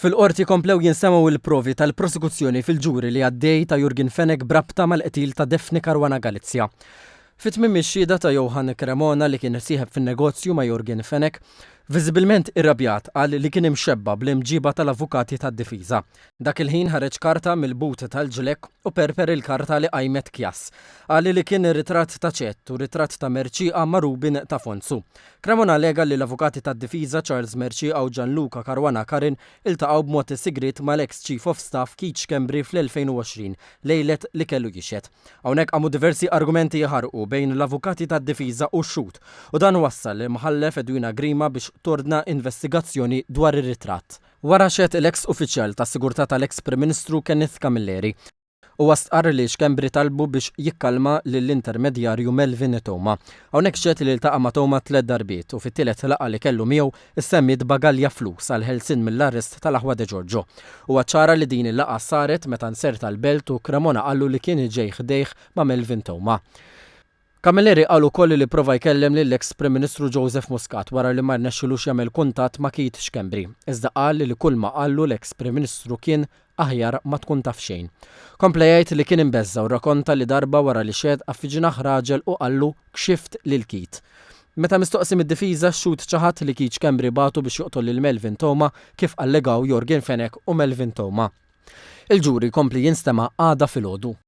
Fil-qorti komplew jinsemgħu il-provi tal-prosekuzzjoni fil-ġuri li għaddej ta' Jurgen Fenek brabta mal-qtil ta' Defni Caruana Galizja. Fit-tmiem ix-xhieda ta' Johann Cremona li kien isieħeb fin-negozju ma' Jurgen Fenek, viżibilment irrabjat qal li kien imxebba bl-imġiba tal-avukati tad-difiża. Dak il-ħin ħareġ karta mill-but tal-ġlek u perper il-karta li qajmet kjas. Qal li kien ritratt ta' ċett u ritratt ta' Merċieqa ma' Rubin ta' Fonsu. Cremona allega li l-avukati tad-difiża Charles Merċieqa u Gianluca Caruana Carin iltaqgħu b'mod sigriet mal-ex Chief of Staff Keith Schembri fl-2020 lejlet li kellu jixed. Hawnhekk qamu diversi argumenti jaħarqu bejn l-avukati tad-difiża u x-xhud u dan wassal li mħallef Edwina Grima biex tordna investigazzjoni dwar ir-ritratt. Wara xedt l-ex uffiċjal tas-sigurtà tal-ex Prim Ministru Kenneth Camilleri u wastqar li Schembri talbu biex jikkalma lill-intermedjarju Melvin Toma. Hawnhekk xedt li ltaqa' ma' Toma 3 darbiet u fit-tielet laqgħa li kellu miegħu issemmit bagalja flus għal ħelsien mill-arrest tal-Aħwa de Giorgio. Huwa ċara li din il-laqgħa saret meta nser tal-belt u Cremona qallu li kien ġej ħdejh ma' Melvin Toma. Camilleri qal ukoll li prova jkellem lill-ex Prim Ministru Joseph Muscat wara li ma rnexxilux jagħmel kuntatt ma' Keith Schembri. Iżda qal li kull ma qallu l-ex Prim Ministru kien aħjar ma tkun taf xejn. Kompla jgħid li kien imbeżza u rrakkonta li darba wara li xed affiġinaħ raġel u qallu kxift lil Keith. Meta mistoqsim id-difiża xut ċaħat li Keith Schembri batu biex joqtol lil Melvin Toma kif allegaw Jurgen Fenek u Melvin Toma. Il-ġuri kompli jinstema' għada filgħodu.